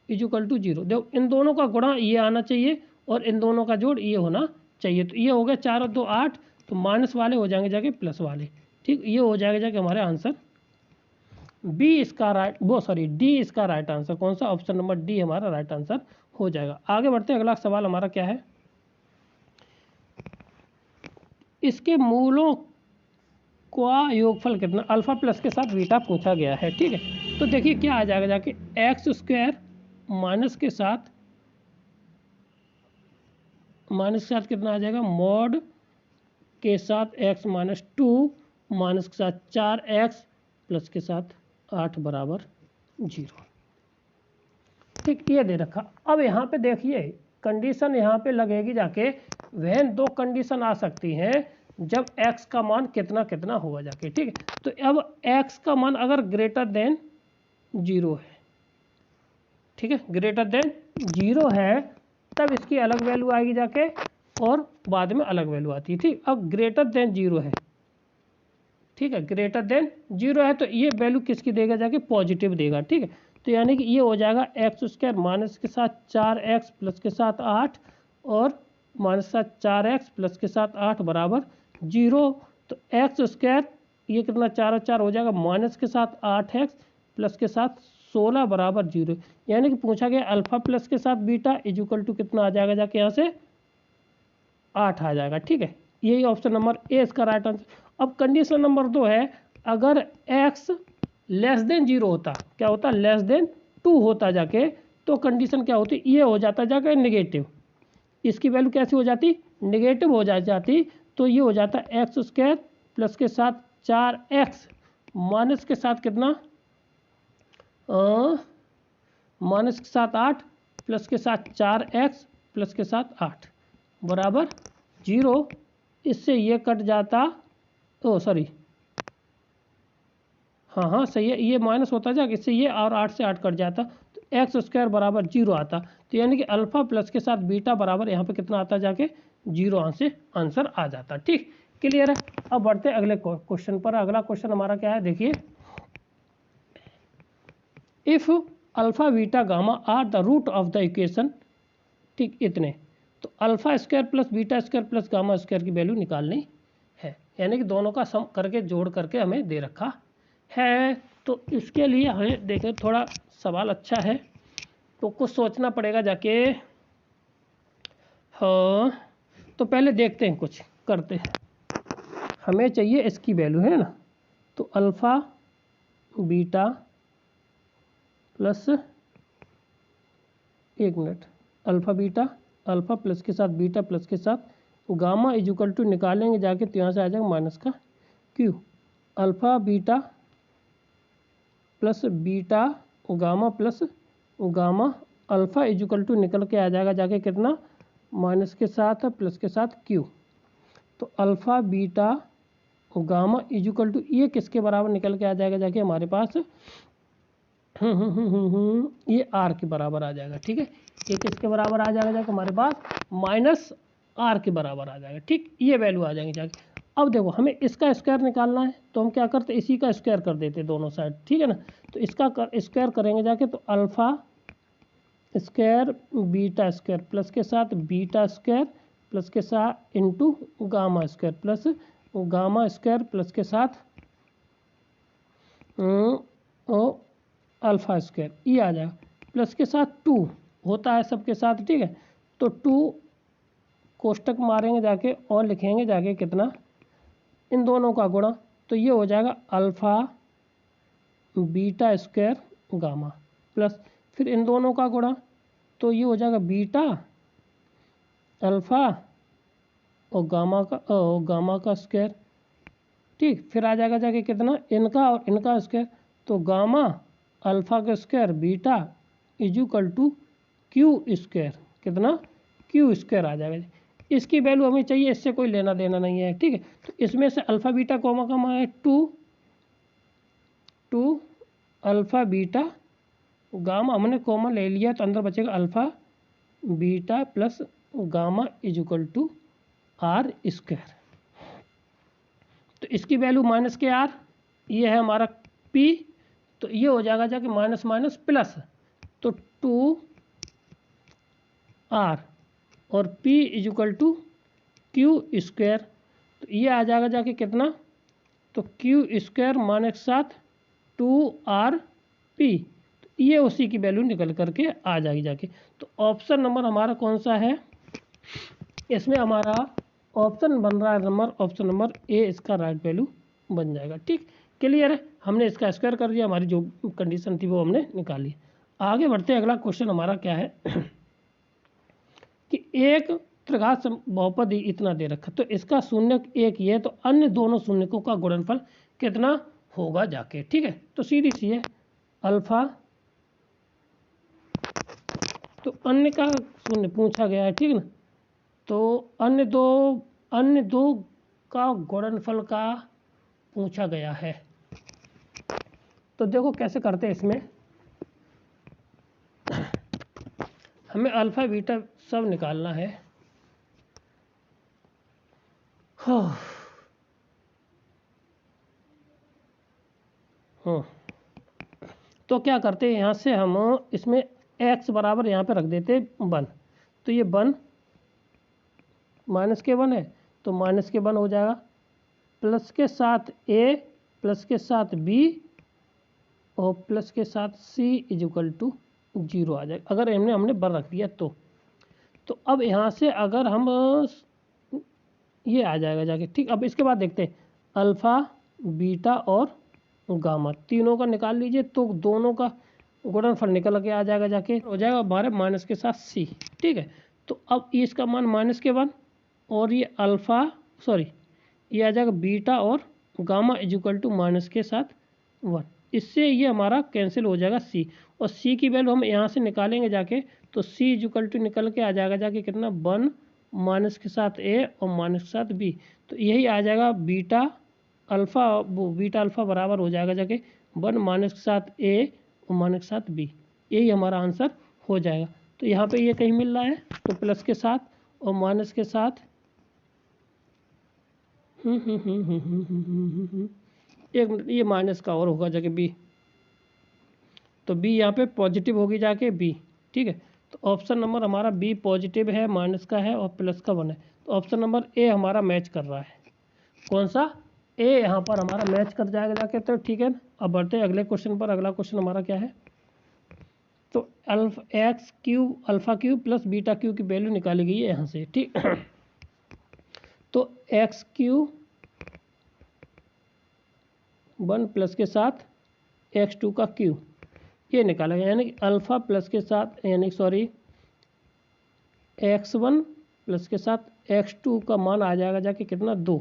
इक्वल टू 0। देखो इन दोनों का गुणा ये आना चाहिए और इन दोनों का जोड़ ये होना चाहिए। तो ये हो गया 4 और 2 8, तो माइनस वाले हो जाएंगे जाके प्लस वाले। ठीक, ये हो जाएगा जाके हमारे आंसर बी इसका राइट डी इसका राइट आंसर कौन सा, ऑप्शन नंबर डी हमारा राइट आंसर हो जाएगा। आगे बढ़ते हैं, अगला सवाल हमारा क्या है, इसके मूलों का योगफल कितना, अल्फा प्लस के साथ बीटा पूछा गया है। ठीक है, तो देखिए क्या आ जाएगा जाके एक्स स्क्वायर माइनस के साथ कितना आ जाएगा, मॉड के साथ एक्स माइनस 2 माइनस के साथ 4x प्लस के साथ 8 बराबर 0। ठीक, ये दे रखा। अब यहाँ पे देखिए कंडीशन यहाँ पे लगेगी जाके, वह दो कंडीशन आ सकती हैं जब x का मान कितना कितना होगा जाके। ठीक है, तो अब x का मान अगर ग्रेटर देन 0 है, ठीक है, ग्रेटर देन 0 है, तब इसकी अलग वैल्यू आएगी जाके और बाद में अलग वैल्यू आती है। ठीक, अब ग्रेटर देन 0 है, ठीक है, ग्रेटर देन 0 है, तो ये वैल्यू किसकी देगा जाके, पॉजिटिव देगा। ठीक है, तो यानी कि ये हो जाएगा एक्स स्क्वायर माइनस के साथ 4x प्लस के साथ 8 और माइनस के साथ 4x प्लस के साथ 8 बराबर 0। तो एक्स स्क्वायर ये कितना 4 और 4 हो जाएगा, माइनस के साथ 8x प्लस के साथ 16 बराबर 0। यानी कि पूछा गया अल्फा प्लस के साथ बीटा इक्वल टू कितना आ जाएगा जाके, यहाँ से 8 आ जाएगा। ठीक है, यही ऑप्शन नंबर ए इसका राइट आंसर। अब कंडीशन नंबर 2 है, अगर x लेस देन 0 होता, क्या होता, लेस देन 2 होता जाके, तो कंडीशन क्या होती, ये हो जाता जाके नेगेटिव, इसकी वैल्यू कैसी हो जाती, नेगेटिव हो जाती। तो ये हो जाता एक्स स्क्वायर प्लस के साथ 4x माइनस के साथ कितना, माइनस के साथ 8 प्लस के साथ 4x प्लस के साथ 8 बराबर 0। इससे ये कट जाता, सॉरी, हाँ सही है, ये माइनस होता जाएगा, इससे ये और 8 से 8 कट जाता, तो एक्स स्क्वायर बराबर 0 आता। तो यानी कि अल्फा प्लस के साथ बीटा बराबर यहाँ पे कितना आता जाके, 0 से आंसर आ जाता। ठीक, क्लियर है। अब बढ़ते हैं अगले क्वेश्चन पर। अगला क्वेश्चन हमारा क्या है, देखिए, if alpha beta gamma are the root of the equation, ठीक, इतने, तो alpha square plus beta square plus gamma square की वैल्यू निकालनी है, यानी कि दोनों का सम करके जोड़ करके हमें दे रखा है। तो इसके लिए हमें देखें, थोड़ा सवाल अच्छा है तो कुछ सोचना पड़ेगा जाके। हाँ, तो पहले देखते हैं, कुछ करते हैं। हमें चाहिए इसकी वैल्यू, है ना, तो अल्फ़ा बीटा प्लस, एक minute, alpha beta, alpha plus के साथ बीटा प्लस के साथ गामा इक्वल टू निकालेंगे जाके, तो यहाँ से आ जाएगा माइनस का q, alpha beta plus beta gamma plus gamma alpha equal to निकल के आ जाएगा जाके कितना, माइनस के साथ प्लस के साथ क्यू। तो alpha beta gamma equal to ये किसके बराबर निकल के आ जाएगा जाके हमारे पास, ये आर के बराबर आ जाएगा। ठीक है, ये किसके बराबर आ जाएगा जाके हमारे पास, माइनस आर के बराबर आ जाएगा। ठीक, ये वैल्यू आ जाएंगे जाके। अब देखो हमें इसका स्क्वायर निकालना है, तो हम क्या करते, इसी का स्क्वायर कर देते दोनों साइड। ठीक है ना, तो इसका स्क्वायर करेंगे जाके, तो alpha square beta square plus के साथ बीटा स्क्वायर प्लस के साथ into gamma square plus gamma square plus के साथ अल्फ़ा स्क्वायर, ये आ जाएगा, प्लस के साथ 2 होता है सबके साथ। ठीक है, तो 2 कोष्टक मारेंगे जाके और लिखेंगे जाके कितना, इन दोनों का गुणा, तो ये हो जाएगा alpha beta square gamma plus, फिर इन दोनों का गुणा, तो ये हो जाएगा बीटा अल्फ़ा और गामा का स्क्वायर। ठीक, फिर आ जाएगा जाके कितना, इनका और इनका स्क्वायर, तो गामा अल्फ़ा का square beta equal to q square, कितना, क्यू स्क्वायर आ जाएगा। इसकी वैल्यू हमें चाहिए, इससे कोई लेना देना नहीं है। ठीक है, तो इसमें से अल्फ़ा बीटा कॉमा का मान है 2 अल्फ़ा बीटा गामा, हमने कॉमा ले लिया, तो अंदर बचेगा alpha beta plus gamma equal to r square. तो इसकी वैल्यू माइनस के आर, ये है हमारा P, तो ये हो जाएगा जाके माइनस माइनस प्लस, तो 2R और P is equal to q square, तो ये आ जाएगा जाके कितना, तो क्यू स्क्वायर माइनस के साथ 2RP, तो ये उसी की वैल्यू निकल करके आ जाएगी जाके। तो ऑप्शन नंबर हमारा कौन सा है, इसमें हमारा ऑप्शन बन रहा है नंबर, ऑप्शन नंबर ए इसका राइट वैल्यू बन जाएगा। ठीक, क्लियर है, हमने इसका स्क्वायर कर दिया, हमारी जो कंडीशन थी वो हमने निकाली। आगे बढ़ते हैं, अगला क्वेश्चन हमारा क्या है कि एक त्रिघात बहुपदी इतना दे रखा, तो इसका शून्यक एक ही है, तो अन्य दोनों शून्यकों का गुणनफल कितना होगा जाके। ठीक है, तो सीधी सी है अल्फा, तो अन्य का शून्य पूछा गया है, ठीक है ना, तो अन्य दो का गुणनफल का पूछा गया है। तो देखो कैसे करते हैं, इसमें हमें अल्फा बीटा सब निकालना है। हाँ, तो क्या करते हैं, यहाँ से हम इसमें x बराबर यहाँ पे रख देते 1, तो ये 1 माइनस के 1 है, तो माइनस के 1 हो जाएगा, प्लस के साथ a प्लस के साथ b और प्लस के साथ c इज इक्वल टू 0 आ जाएगा, अगर हमने 1 रख दिया तो अब यहाँ से अगर हम ये आ जाएगा जाके। ठीक, अब इसके बाद देखते हैं अल्फ़ा बीटा और गामा तीनों का निकाल लीजिए, तो दोनों का गुणनफल निकल के आ जाएगा जाके, हो जाएगा 12 माइनस के साथ c। ठीक है, तो अब इसका मान माइनस के 1 और ये अल्फ़ा ये आ जाएगा बीटा और gamma is equal to minus के साथ 1, इससे ये हमारा कैंसिल हो जाएगा c, और c की वैल्यू हम यहाँ से निकालेंगे जाके, तो c इज इक्वल टू निकल के आ जाएगा जाके कितना 1 माइनस के साथ a और माइनस के साथ b, तो यही आ जाएगा बीटा अल्फ़ा बराबर हो जाएगा जाके 1 माइनस के साथ a और माइनस के साथ b, यही हमारा आंसर हो जाएगा। तो यहाँ पे ये कहीं मिल रहा है, तो प्लस के साथ और माइनस के साथ एक ये माइनस का और होगा जाके b, तो b यहाँ पे पॉजिटिव होगी जाके b। ठीक है, तो ऑप्शन नंबर हमारा b पॉजिटिव है, माइनस का है और प्लस का 1 है, तो ऑप्शन नंबर ए हमारा मैच कर रहा है। कौन सा, ए यहाँ पर हमारा मैच कर जाएगा जाके। तो ठीक है, अब बढ़ते हैं अगले क्वेश्चन पर। अगला क्वेश्चन हमारा क्या है, तो alpha cube plus beta cube की वैल्यू निकाली गई है यहाँ से। ठीक, तो एक्स क्यूब 1 प्लस के साथ x2 का क्यूब ये निकाला गया, यानी कि अल्फ़ा प्लस के साथ x1 प्लस के साथ x2 का मान आ जाएगा जाके कितना 2।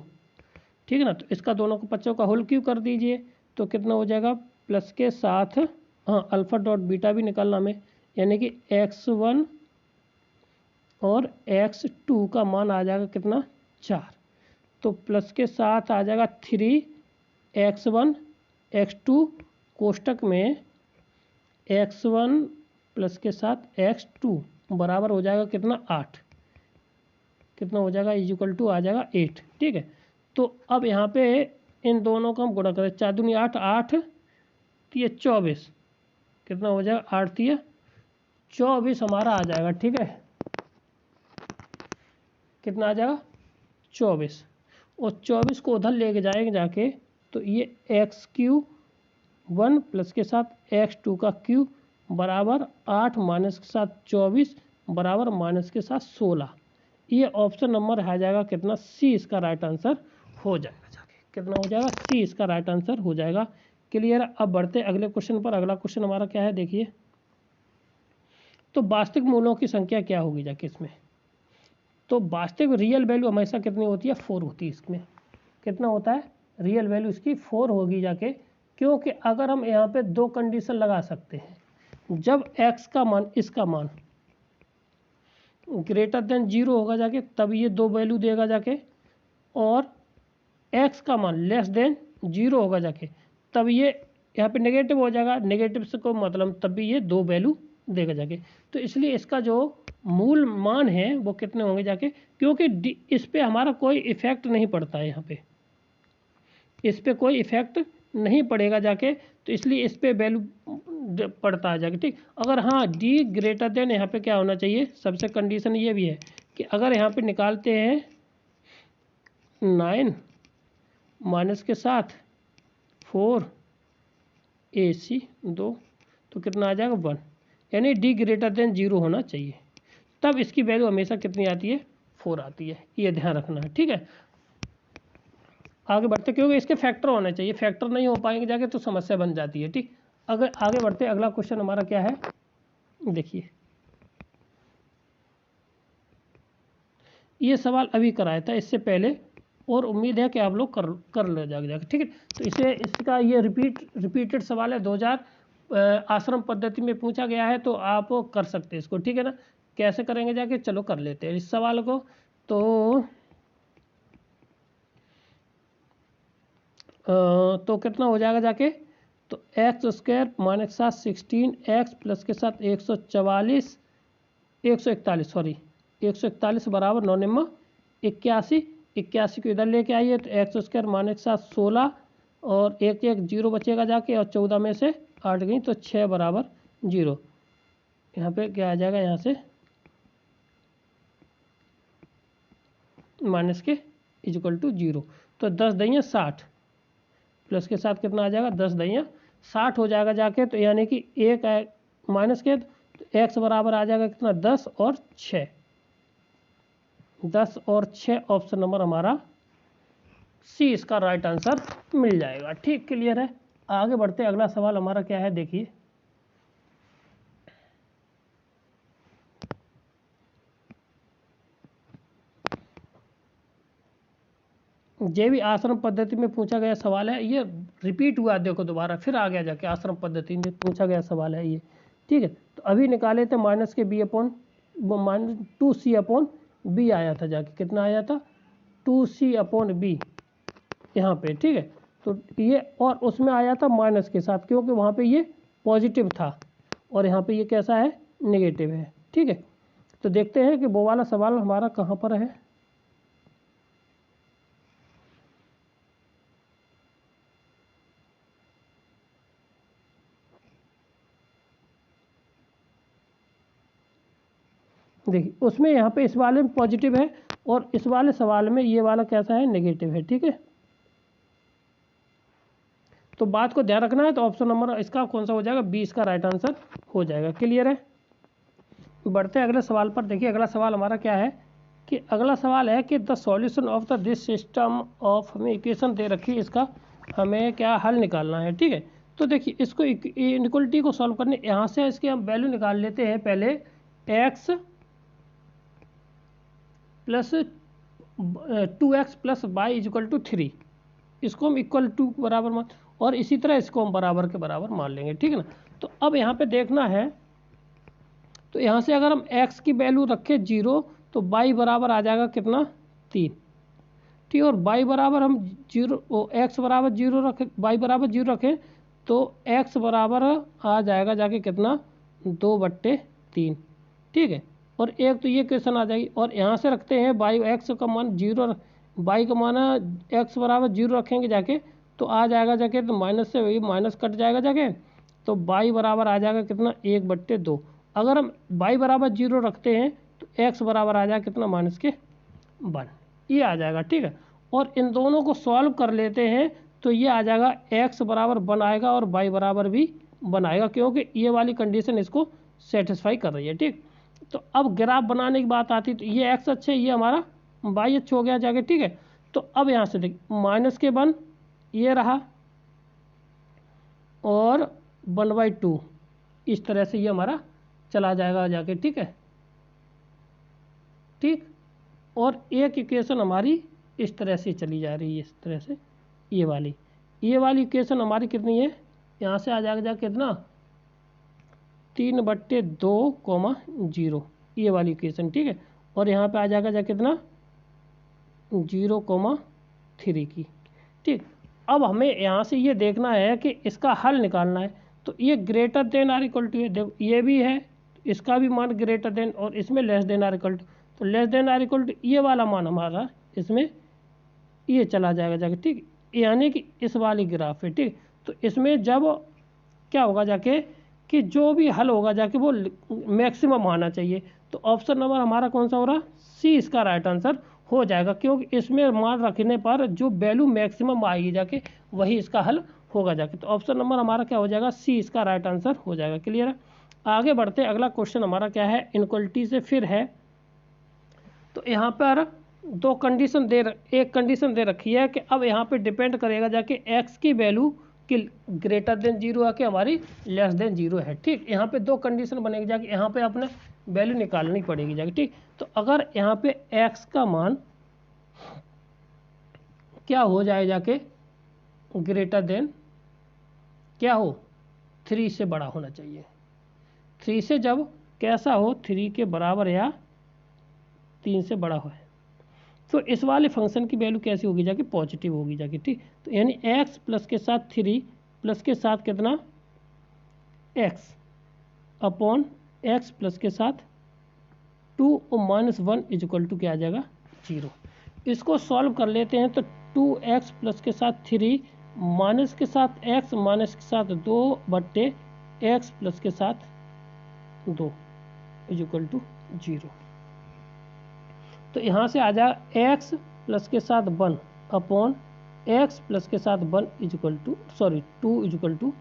ठीक है ना, तो इसका दोनों को बच्चों का होल क्यूब कर दीजिए, तो कितना हो जाएगा प्लस के साथ, हाँ अल्फ़ा डॉट बीटा भी निकालना हमें, यानी कि x1 और x2 का मान आ जाएगा कितना 4, तो प्लस के साथ आ जाएगा 3x1 x2 कोष्टक में x1 प्लस के साथ x2 बराबर हो जाएगा कितना 8, कितना हो जाएगा इज इक्वल टू आ जाएगा 8। ठीक है, तो अब यहाँ पे इन दोनों का हम गुणा करें, 4 दूनी 8, 8 ये 24, कितना हो जाएगा 8 ये 24 हमारा आ जाएगा। ठीक है, कितना आ जाएगा 24, और 24 को उधर लेके जाएंगे जाके, तो ये एक्स क्यूब 1 प्लस के साथ x2 का क्यूब बराबर 8 माइनस के साथ 24 बराबर माइनस के साथ 16, ये ऑप्शन नंबर आ जाएगा कितना सी इसका राइट आंसर हो जाएगा जाके, कितना हो जाएगा सी इसका राइट आंसर हो जाएगा। क्लियर। अब बढ़ते अगले क्वेश्चन पर। अगला क्वेश्चन हमारा क्या है, देखिए, तो वास्तविक मूलों की संख्या क्या होगी जाके इसमें, तो वास्तविक रियल वैल्यू हमेशा कितनी होती है 4 होती है, इसमें कितना होता है रियल वैल्यू इसकी 4 होगी जाके, क्योंकि अगर हम यहाँ पे 2 कंडीशन लगा सकते हैं, जब x का मान इसका मान ग्रेटर देन 0 होगा जाके तब ये 2 वैल्यू देगा जाके, और x का मान लेस देन 0 होगा जाके तब ये यहाँ पे नेगेटिव हो जाएगा, नेगेटिव से कोई मतलब तब भी ये 2 वैल्यू देगा जाके। तो इसलिए इसका जो मूल मान है वो कितने होंगे जाके, क्योंकि इस पे हमारा कोई इफेक्ट नहीं पड़ता है, यहाँ पे इस पे कोई इफेक्ट नहीं पड़ेगा जाके, तो इसलिए इस पे वैल्यू पड़ता है जाके, ठीक। अगर हाँ डी ग्रेटर देन यहाँ पे क्या होना चाहिए, सबसे कंडीशन ये भी है कि अगर यहाँ पे निकालते हैं 9 माइनस के साथ 4 AC 2, तो कितना आ जाएगा 1, यानी डी ग्रेटर देन 0 होना चाहिए, तब इसकी वैल्यू हमेशा कितनी आती है, 4 आती है। ये ध्यान रखना है, ठीक है। आगे बढ़ते, क्योंकि इसके फैक्टर होने चाहिए, फैक्टर नहीं हो पाएंगे जाके तो समस्या बन जाती है, ठीक। अगर आगे बढ़ते, अगला क्वेश्चन हमारा क्या है, देखिए ये सवाल अभी कराया था इससे पहले, और उम्मीद है कि आप लोग कर ले जाके, ठीक है। तो इसका ये रिपीटेड सवाल है, 2000 आश्रम पद्धति में पूछा गया है, तो आप कर सकते हैं इसको, ठीक है ना। कैसे करेंगे जाके, चलो कर लेते हैं इस सवाल को। तो कितना हो जाएगा जाके, तो एक्स स्क्वायर माइनस के साथ 16 एक्स प्लस के साथ 141 बराबर 9 निम्मा 81, 81 को इधर लेके आइए, तो एक्स स्क्वायर माइनस के साथ 16 और एक 0 बचेगा जाके, और 14 में से 8 गई तो 6 बराबर 0। यहाँ पे क्या आ जाएगा, यहाँ से माइनस के इक्वल टू 0, तो 10 दइयाँ 60 प्लस के साथ कितना आ जाएगा, 10 दइयाँ 60 हो जाएगा जाके, तो यानी कि एक माइनस के, तो एक्स बराबर आ जाएगा कितना, 10 और 6, 10 और 6 ऑप्शन नंबर हमारा सी इसका राइट आंसर मिल जाएगा, ठीक। क्लियर है। आगे बढ़ते, अगला सवाल हमारा क्या है, देखिए ये भी आश्रम पद्धति में पूछा गया सवाल है, ये रिपीट हुआ, देखो दोबारा फिर आ गया जाके, आश्रम पद्धति में पूछा गया सवाल है ये, ठीक है। तो अभी निकाले थे माइनस के -2c/b आया था जाके, कितना आया था 2c/b यहाँ पे, ठीक है। तो ये, और उसमें आया था माइनस के साथ, क्योंकि वहाँ पे ये पॉजिटिव था और यहाँ पे ये कैसा है, नेगेटिव है, ठीक है। तो देखते हैं कि वो वाला सवाल हमारा कहाँ पर है। देखिए उसमें यहाँ पे इस वाले में पॉजिटिव है, और इस वाले सवाल में ये वाला कैसा है, नेगेटिव है, ठीक है। तो बात को ध्यान रखना है, तो ऑप्शन नंबर इसका कौन सा हो जाएगा, 20 का राइट आंसर हो जाएगा। क्लियर है। बढ़ते हैं अगले सवाल पर। देखिए अगला सवाल हमारा क्या है, कि अगला सवाल है कि the solution of the this system of, हमें इक्वेशन दे रखी है, इसका हमें क्या हल निकालना है, ठीक है। तो देखिए इसको इनइक्वलिटी को सॉल्व करने, यहाँ से इसकी हम वैल्यू निकाल लेते हैं पहले, x plus 2x plus y equal to 3, इसको हम इक्वल टू बराबर मान, और इसी तरह इसको हम बराबर के बराबर मान लेंगे, ठीक है ना। तो अब यहाँ पे देखना है, तो यहाँ से अगर हम x की वैल्यू रखें 0, तो y बराबर आ जाएगा कितना, 3, ठीक। और y बराबर हम 0, x बराबर 0 रखें, y बराबर 0 रखें, तो x बराबर आ जाएगा जाके कितना, 2/3, ठीक है। और एक तो ये क्वेश्चन आ जाएगी, और यहाँ से रखते हैं y x का मान 0, y का मान x बराबर 0 रखेंगे जाके, तो आ जाएगा जाके, तो माइनस से वही माइनस कट जाएगा जाके, तो y बराबर आ जाएगा कितना, 1/2। अगर हम y बराबर 0 रखते हैं, तो x बराबर आ जाएगा कितना, माइनस के 1, ये आ जाएगा, ठीक है। और इन दोनों को सॉल्व कर लेते हैं, तो ये आ जाएगा x बराबर 1 आएगा, और y बराबर भी 1 आएगा, क्योंकि ये वाली कंडीशन इसको सेटिस्फाई कर रही है, ठीक। तो अब ग्राफ बनाने की बात आती है, तो ये x अच्छे, ये हमारा y अच्छा हो गया जाके, ठीक है। तो अब यहाँ से देख, माइनस के 1 ये रहा, और 1/2 इस तरह से ये हमारा चला जाएगा जाके, ठीक है, ठीक। और एक इक्वेशन हमारी इस तरह से चली जा रही है, इस तरह से, ये वाली इक्वेशन हमारी कितनी है, यहाँ से आ जाएगा जाके कितना, 3/2, ये वाली इक्वेशन, ठीक है। और यहाँ पे आ जाएगा जाके कितना, 0,3 की, ठीक। अब हमें यहाँ से ये देखना है कि इसका हल निकालना है, तो ये greater than or equal to है, देखो ये भी है, इसका भी मान ग्रेटर देन, और इसमें less than or equal to, तो less than or equal to ये वाला मान हमारा इसमें ये चला जाएगा जाके, ठीक। यानी कि इस वाली ग्राफ है, ठीक। तो इसमें जब क्या होगा जाके कि जो भी हल होगा जाके वो मैक्सिमम आना चाहिए। तो ऑप्शन नंबर हमारा कौन सा हो रहा, सी इसका राइट आंसर हो जाएगा, क्योंकि इसमें मान रखने पर जो वैल्यू मैक्सिमम आएगी जाके वही इसका हल होगा जाके। तो ऑप्शन नंबर हमारा क्या हो जाएगा, सी इसका राइट आंसर हो जाएगा। क्लियर है। आगे बढ़ते हैं, अगला क्वेश्चन हमारा क्या है, इनक्वलिटी से फिर है। तो यहाँ पर दो कंडीशन एक कंडीशन दे रखी है कि अब यहाँ पे डिपेंड करेगा जाके एक्स की वैल्यू कि ग्रेटर देन जीरो है कि हमारी लेस देन जीरो है, ठीक। यहाँ पे दो कंडीशन बनेगी जाके, यहाँ पे अपने वैल्यू निकालनी पड़ेगी जाके, ठीक। तो अगर यहाँ पे एक्स का मान क्या हो जाए जाके ग्रेटर देन क्या हो, 3 से बड़ा होना चाहिए। 3 से जब कैसा हो, 3 के बराबर या 3 से बड़ा हो, तो इस वाले फंक्शन की वैल्यू कैसी होगी जाके, पॉजिटिव होगी जाके, ठीक। तो यानी x प्लस के साथ 3 प्लस के साथ कितना x अपॉन x प्लस के साथ 2 और -1 इक्वल टू क्या आ जाएगा, 0। इसको सॉल्व कर लेते हैं। तो 2x प्लस के साथ 3 माइनस के साथ x माइनस के साथ 2 बट्टे x प्लस के साथ 2 इक्वल टू 0। तो यहाँ से आ जाएगा x प्लस के साथ 1 अपॉन x प्लस के साथ 1 इक्वल टू 2 इक्वल टू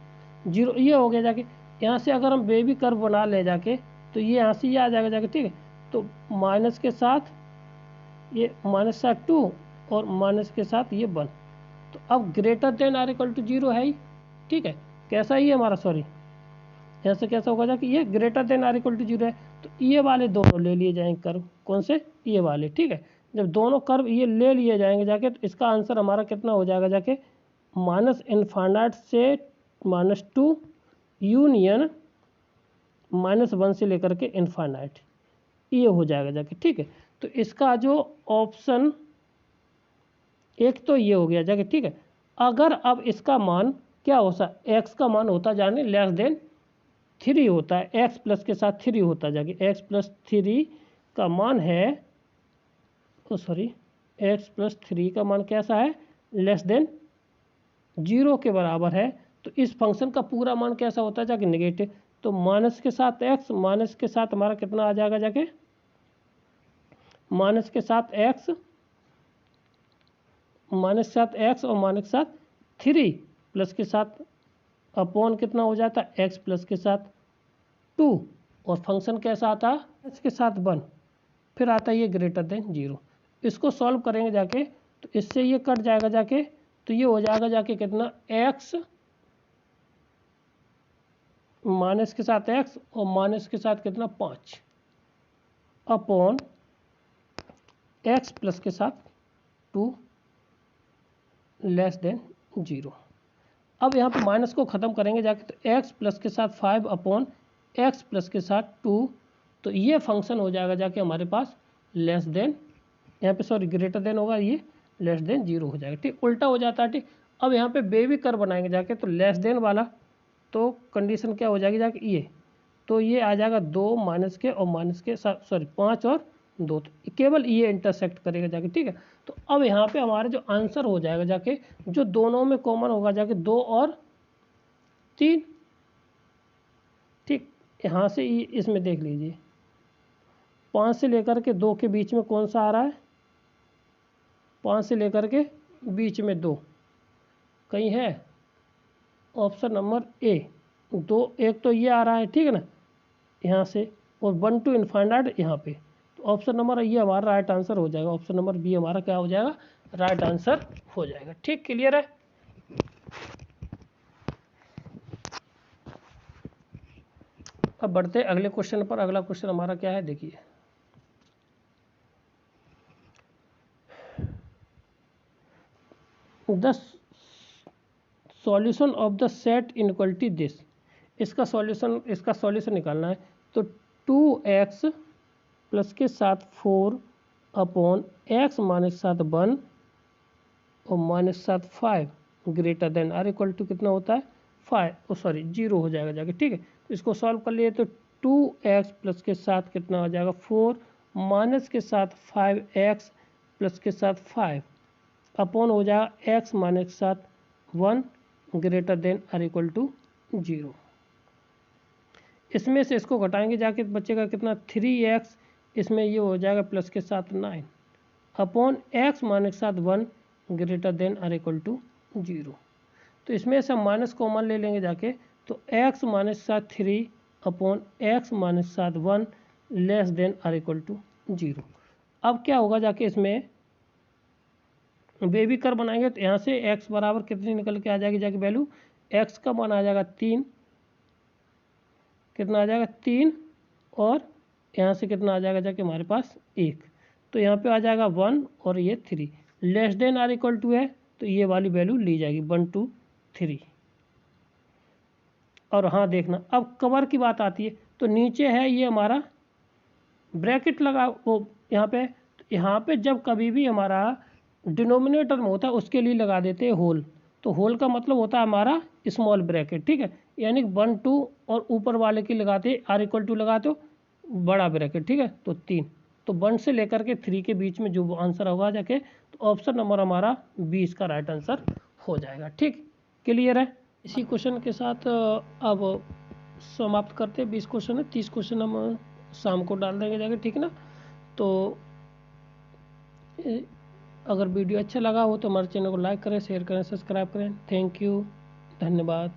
0। ये हो गया जाके। यहाँ से अगर हम बेबी कर्व बना ले जाके तो ये यहाँ से ये आ जाएगा जाके, ठीक है। तो माइनस के साथ ये माइनस साथ 2 और माइनस के साथ ये 1। तो अब greater than or equal to 0 है ही, ठीक है। कैसा ही है हमारा, यहाँ से कैसा होगा जाके ये greater than or equal to 0 है। तो ये वाले दोनों ले लिए जाएंगे कर्व, कौन से, ये वाले, ठीक है। जब दोनों कर्व ये ले लिए जाएंगे जाके तो इसका आंसर हमारा कितना हो जाएगा जाके, माइनस इनफाइनाइट से -2 यूनियन -1 से लेकर के इनफाइनाइट, ये हो जाएगा जाके, ठीक है। तो इसका जो ऑप्शन एक तो ये हो गया जाके, ठीक है। अगर अब इसका मान क्या होता, एक्स का मान होता जाने लेस देन 3 होता है, x प्लस के साथ 3 होता जाके, x प्लस 3 का मान है, x प्लस 3 का मान कैसा है, लेस देन 0 के बराबर है। तो इस फंक्शन का पूरा मान कैसा होता है जाके, नेगेटिव। तो माइनस के साथ x माइनस के साथ हमारा कितना आ जाएगा जाके, माइनस के साथ x माइनस के साथ x और माइनस के साथ 3 प्लस के साथ अपॉन कितना हो जाता है, x प्लस के साथ 2 और फंक्शन कैसा आता है, x के साथ 1, फिर आता है ये ग्रेटर देन 0। इसको सॉल्व करेंगे जाके तो इससे ये कट जाएगा जाके, तो ये हो जाएगा जाके कितना, x माइनस के साथ x और माइनस के साथ कितना 5 अपॉन x प्लस के साथ 2 लेस देन 0। अब यहाँ पे माइनस को ख़त्म करेंगे जाके तो x प्लस के साथ 5 अपॉन x प्लस के साथ 2, तो ये फंक्शन हो जाएगा जाके हमारे पास लेस देन, यहाँ पे ग्रेटर देन होगा, ये लेस देन 0 हो जाएगा, ठीक। उल्टा हो जाता है, ठीक। अब यहाँ पे बेबी कर्व बनाएंगे जाके तो लेस देन वाला तो कंडीशन क्या हो जाएगी जाके, ये तो ये आ जाएगा 2 माइनस के और माइनस के साथ 5 और 2, तो केवल ये इंटरसेक्ट करेगा जाके, ठीक है। तो अब यहाँ पे हमारा जो आंसर हो जाएगा जाके, जो दोनों में कॉमन होगा जाके 2 और 3, ठीक। यहाँ से इसमें देख लीजिए 5 से लेकर के 2 के बीच में कौन सा आ रहा है, 5 से लेकर के बीच में 2 कहीं है, ऑप्शन नंबर ए 2, एक तो ये आ रहा है, ठीक है ना, यहाँ से, और 1 टू इनफाइनाइट यहाँ पे। तो ऑप्शन नंबर ये हमारा राइट आंसर हो जाएगा, ऑप्शन नंबर बी हमारा क्या हो जाएगा, राइट आंसर हो जाएगा, ठीक। क्लियर है। अब बढ़ते हैं अगले क्वेश्चन पर। अगला क्वेश्चन हमारा क्या है, देखिए, the solution of the set inequality this, इसका सॉल्यूशन निकालना है। तो 2x प्लस के साथ 4 अपॉन x माइनस के साथ 1 और माइनस के साथ 5 greater than or equal to कितना होता है, 0 हो जाएगा जाके, ठीक है। तो इसको सॉल्व कर लिए तो 2x प्लस के साथ कितना हो जाएगा 4 माइनस के साथ 5x प्लस के साथ 5 अपॉन हो जाएगा एक्स माइनस के साथ 1 greater than or equal to 0। इसमें से इसको घटाएंगे जाके बचेगा कितना 3x, इसमें ये हो जाएगा प्लस के साथ 9 अपॉन एक्स माइनस के साथ 1 greater than or equal to 0। तो इसमें से हम माइनस कॉमन ले लेंगे जाके, तो x माइनस के साथ 3 अपॉन एक्स माइनस के साथ 1 less than or equal to 0। अब क्या होगा जाके इसमें बेबी कर बनाएंगे तो यहाँ से x बराबर कितनी निकल के आ जाएगी जाके वैल्यू, x का मान आ जाएगा 3, कितना आ जाएगा 3, और यहाँ से कितना आ जाएगा जाके हमारे पास 1, तो यहाँ पे आ जाएगा 1 और ये 3 less than or equal to है, तो ये वाली वैल्यू ली जाएगी 1 2 3। और हाँ देखना अब कवर की बात आती है, तो नीचे है ये हमारा ब्रैकेट लगा वो यहाँ पे जब कभी भी हमारा डिनोमिनेटर में होता है उसके लिए लगा देते हैं होल, तो होल का मतलब होता है हमारा स्मॉल ब्रैकेट, ठीक है, यानी 1 2 और ऊपर वाले की लगाते आर इक्वल टू लगाते हो बड़ा ब्रैकेट, ठीक है, तो 3, तो 1 से लेकर के 3 के बीच में जो आंसर होगा जाके, तो ऑप्शन नंबर हमारा 20 का राइट आंसर हो जाएगा। ठीक, क्लियर है। इसी क्वेश्चन के साथ अब समाप्त करते हैं। 20 क्वेश्चन है, 30 क्वेश्चन हम शाम को डाल देंगे जाके, ठीक है ना। तो अगर वीडियो अच्छा लगा हो तो हमारे चैनल को लाइक करें, शेयर करें, सब्सक्राइब करें। थैंक यू, धन्यवाद।